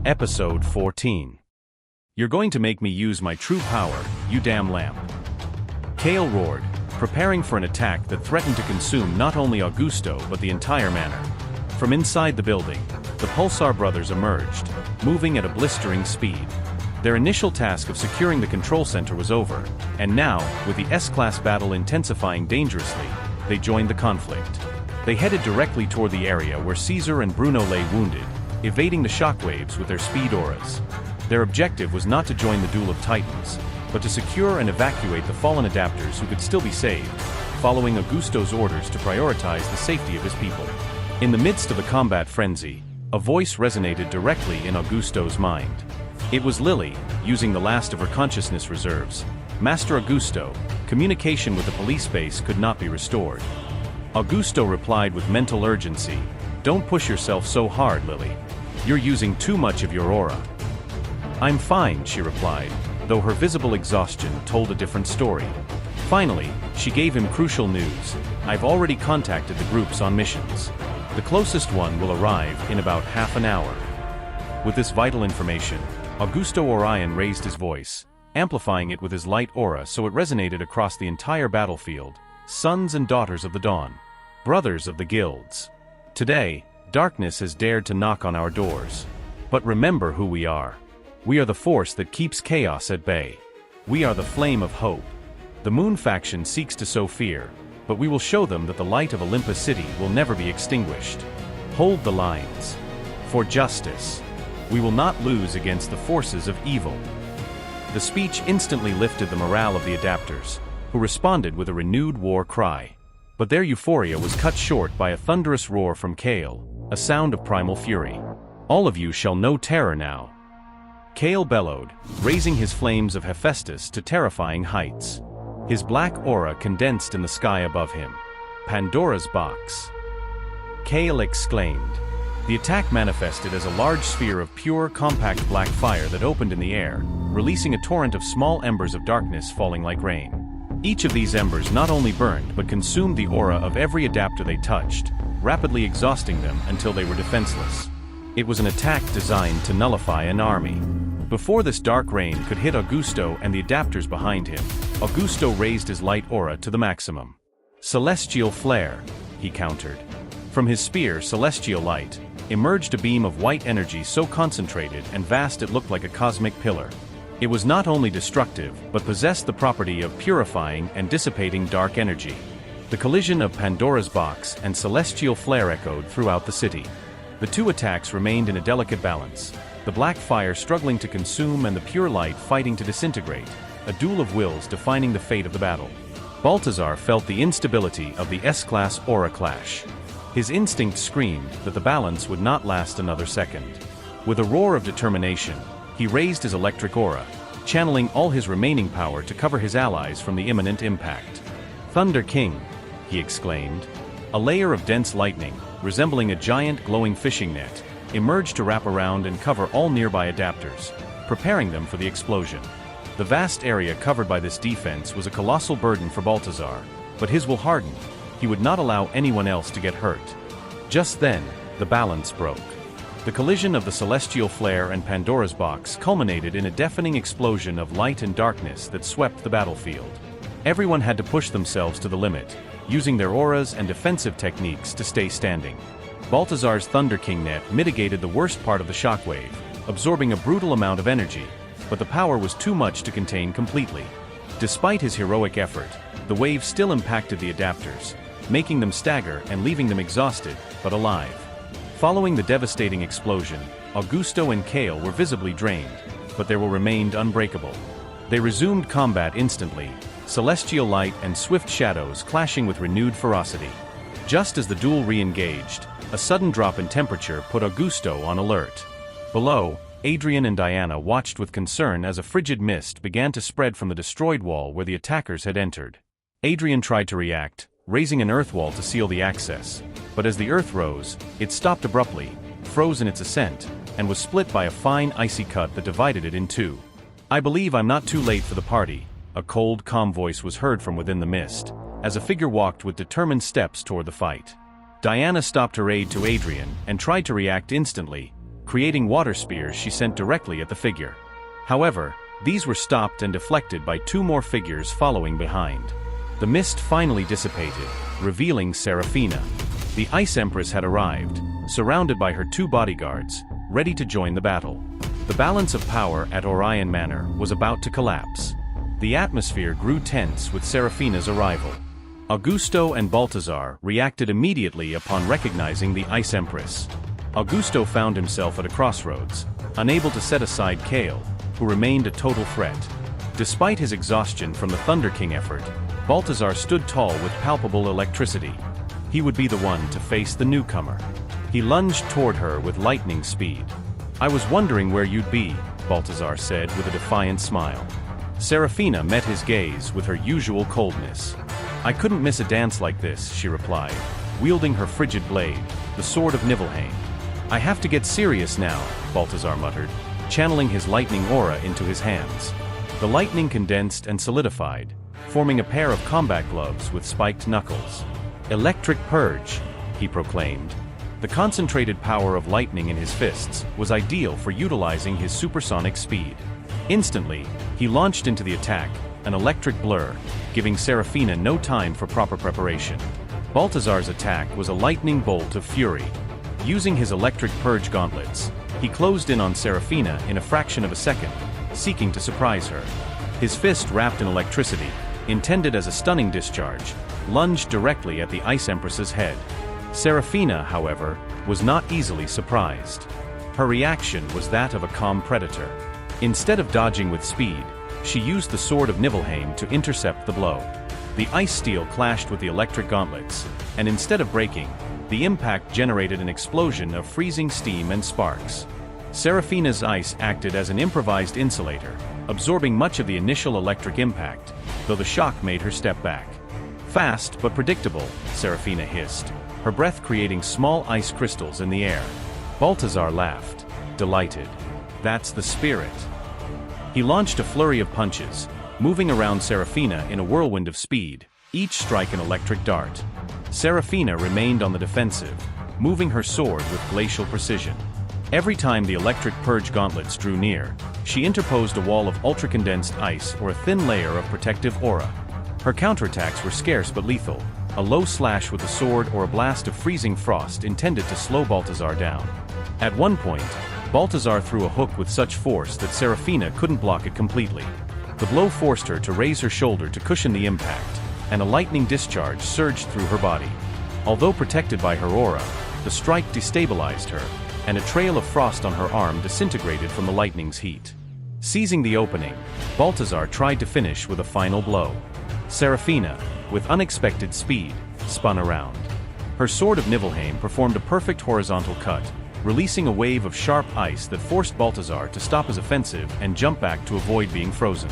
Episode 14. You're going to make me use my true power, you damn lamp. Kael roared, preparing for an attack that threatened to consume not only Augusto but the entire manor. From inside the building, the Pulsar Brothers emerged, moving at a blistering speed. Their initial task of securing the control center was over, and now, with the S-class battle intensifying dangerously, they joined the conflict. They headed directly toward the area where Caesar and Bruno lay wounded, evading the shockwaves with their speed auras. Their objective was not to join the duel of titans, but to secure and evacuate the fallen adapters who could still be saved, following Augusto's orders to prioritize the safety of his people. In the midst of the combat frenzy, a voice resonated directly in Augusto's mind. It was Lily, using the last of her consciousness reserves. Master Augusto, communication with the police base could not be restored. Augusto replied with mental urgency, "Don't push yourself so hard, Lily. You're using too much of your aura." "I'm fine," she replied, though her visible exhaustion told a different story. Finally, she gave him crucial news. "I've already contacted the groups on missions. The closest one will arrive in about half an hour." With this vital information, Augusto Orion raised his voice, amplifying it with his light aura so it resonated across the entire battlefield. "Sons and daughters of the dawn, brothers of the guilds. Today, darkness has dared to knock on our doors. But remember who we are. We are the force that keeps chaos at bay. We are the flame of hope. The Moon faction seeks to sow fear, but we will show them that the light of Olympus City will never be extinguished. Hold the lines. For justice. We will not lose against the forces of evil." The speech instantly lifted the morale of the adapters, who responded with a renewed war cry. But their euphoria was cut short by a thunderous roar from Kael, a sound of primal fury. "All of you shall know terror now." Kael bellowed, raising his flames of Hephaestus to terrifying heights. His black aura condensed in the sky above him. "Pandora's box!" Kael exclaimed. The attack manifested as a large sphere of pure, compact black fire that opened in the air, releasing a torrent of small embers of darkness falling like rain. Each of these embers not only burned but consumed the aura of every adapter they touched, rapidly exhausting them until they were defenseless. It was an attack designed to nullify an army. Before this dark rain could hit Augusto and the adapters behind him, Augusto raised his light aura to the maximum. "Celestial flare," he countered. From his spear, Celestial Light, emerged a beam of white energy so concentrated and vast it looked like a cosmic pillar. It was not only destructive, but possessed the property of purifying and dissipating dark energy. The collision of Pandora's box and Celestial Flare echoed throughout the city. The two attacks remained in a delicate balance, the black fire struggling to consume and the pure light fighting to disintegrate, a duel of wills defining the fate of the battle. Balthazar felt the instability of the S-class aura clash. His instinct screamed that the balance would not last another second. With a roar of determination, he raised his electric aura, channeling all his remaining power to cover his allies from the imminent impact. "Thunder King!" he exclaimed. A layer of dense lightning, resembling a giant glowing fishing net, emerged to wrap around and cover all nearby adapters, preparing them for the explosion. The vast area covered by this defense was a colossal burden for Balthazar, but his will hardened. He would not allow anyone else to get hurt. Just then, the balance broke. The collision of the Celestial Flare and Pandora's box culminated in a deafening explosion of light and darkness that swept the battlefield. Everyone had to push themselves to the limit, using their auras and defensive techniques to stay standing. Balthazar's Thunder King net mitigated the worst part of the shockwave, absorbing a brutal amount of energy, but the power was too much to contain completely. Despite his heroic effort, the wave still impacted the adapters, making them stagger and leaving them exhausted, but alive. Following the devastating explosion, Augusto and Kael were visibly drained, but their will remained unbreakable. They resumed combat instantly, celestial light and swift shadows clashing with renewed ferocity. Just as the duel re-engaged, a sudden drop in temperature put Augusto on alert. Below, Adrian and Diana watched with concern as a frigid mist began to spread from the destroyed wall where the attackers had entered. Adrian tried to react, raising an earth wall to seal the access, but as the earth rose, it stopped abruptly, froze in its ascent, and was split by a fine icy cut that divided it in two. "I believe I'm not too late for the party," a cold, calm voice was heard from within the mist, as a figure walked with determined steps toward the fight. Diana stopped her aid to Adrian and tried to react instantly, creating water spears she sent directly at the figure. However, these were stopped and deflected by two more figures following behind. The mist finally dissipated, revealing Seraphina. The Ice Empress had arrived, surrounded by her two bodyguards, ready to join the battle. The balance of power at Orion Manor was about to collapse. The atmosphere grew tense with Seraphina's arrival. Augusto and Balthazar reacted immediately upon recognizing the Ice Empress. Augusto found himself at a crossroads, unable to set aside Kael, who remained a total threat. Despite his exhaustion from the Thunder King effort, Balthazar stood tall with palpable electricity. He would be the one to face the newcomer. He lunged toward her with lightning speed. "I was wondering where you'd be," Balthazar said with a defiant smile. Seraphina met his gaze with her usual coldness. "I couldn't miss a dance like this," she replied, wielding her frigid blade, the sword of Nibelheim. "I have to get serious now," Balthazar muttered, channeling his lightning aura into his hands. The lightning condensed and solidified, forming a pair of combat gloves with spiked knuckles. "Electric Purge," he proclaimed. The concentrated power of lightning in his fists was ideal for utilizing his supersonic speed. Instantly, he launched into the attack, an electric blur, giving Seraphina no time for proper preparation. Balthazar's attack was a lightning bolt of fury. Using his electric purge gauntlets, he closed in on Seraphina in a fraction of a second, seeking to surprise her. His fist wrapped in electricity, intended as a stunning discharge, lunged directly at the Ice Empress's head. Seraphina, however, was not easily surprised. Her reaction was that of a calm predator. Instead of dodging with speed, she used the sword of Nibelheim to intercept the blow. The ice steel clashed with the electric gauntlets, and instead of breaking, the impact generated an explosion of freezing steam and sparks. Seraphina's ice acted as an improvised insulator, absorbing much of the initial electric impact, though the shock made her step back. "Fast but predictable," Seraphina hissed, her breath creating small ice crystals in the air. Balthazar laughed, delighted. "That's the spirit." He launched a flurry of punches, moving around Seraphina in a whirlwind of speed, each strike an electric dart. Seraphina remained on the defensive, moving her sword with glacial precision. Every time the electric purge gauntlets drew near, she interposed a wall of ultra-condensed ice or a thin layer of protective aura. Her counterattacks were scarce but lethal, a low slash with a sword or a blast of freezing frost intended to slow Balthazar down. At one point, Balthazar threw a hook with such force that Seraphina couldn't block it completely. The blow forced her to raise her shoulder to cushion the impact, and a lightning discharge surged through her body. Although protected by her aura, the strike destabilized her, and a trail of frost on her arm disintegrated from the lightning's heat. Seizing the opening, Balthazar tried to finish with a final blow. Seraphina, with unexpected speed, spun around. Her sword of Nibelheim performed a perfect horizontal cut, releasing a wave of sharp ice that forced Balthazar to stop his offensive and jump back to avoid being frozen.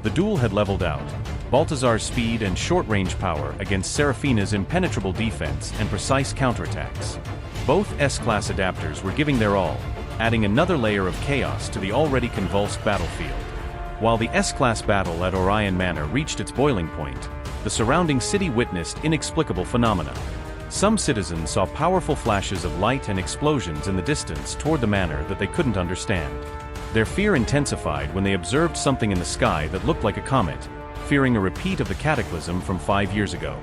The duel had leveled out, Balthazar's speed and short-range power against Seraphina's impenetrable defense and precise counterattacks. Both S-class adapters were giving their all, adding another layer of chaos to the already convulsed battlefield. While the S-class battle at Orion Manor reached its boiling point, the surrounding city witnessed inexplicable phenomena. Some citizens saw powerful flashes of light and explosions in the distance toward the manor that they couldn't understand. Their fear intensified when they observed something in the sky that looked like a comet, fearing a repeat of the cataclysm from 5 years ago.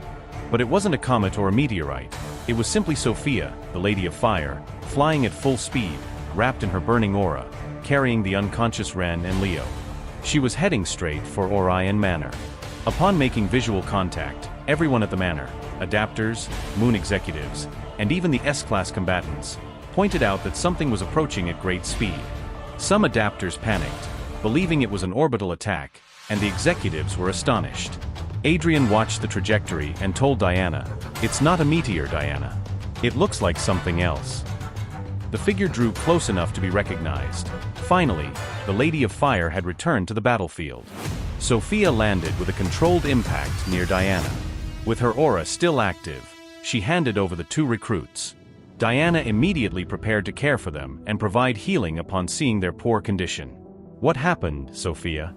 But it wasn't a comet or a meteorite. It was simply Sofia, the Lady of Fire, flying at full speed, wrapped in her burning aura, carrying the unconscious Ren and Leo. She was heading straight for Orion Manor. Upon making visual contact, everyone at the manor, adapters, moon executives, and even the S-class combatants, pointed out that something was approaching at great speed. Some adapters panicked, believing it was an orbital attack, and the executives were astonished. Adrian watched the trajectory and told Diana, "It's not a meteor, Diana. It looks like something else." The figure drew close enough to be recognized. Finally, the Lady of Fire had returned to the battlefield. Sofia landed with a controlled impact near Diana. With her aura still active, she handed over the two recruits. Diana immediately prepared to care for them and provide healing upon seeing their poor condition. "What happened, Sofia?"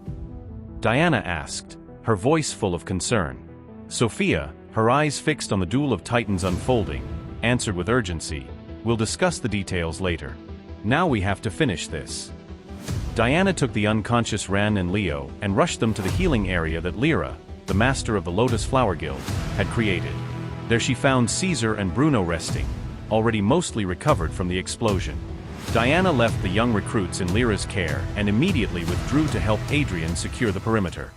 Diana asked, her voice full of concern. Sofia, her eyes fixed on the duel of titans unfolding, answered with urgency, "We'll discuss the details later." Now we have to finish this. Diana took the unconscious Ren and Leo and rushed them to the healing area that Lyra, the master of the Lotus Flower Guild, had created. There she found Caesar and Bruno resting, already mostly recovered from the explosion. Diana left the young recruits in Lyra's care and immediately withdrew to help Adrian secure the perimeter.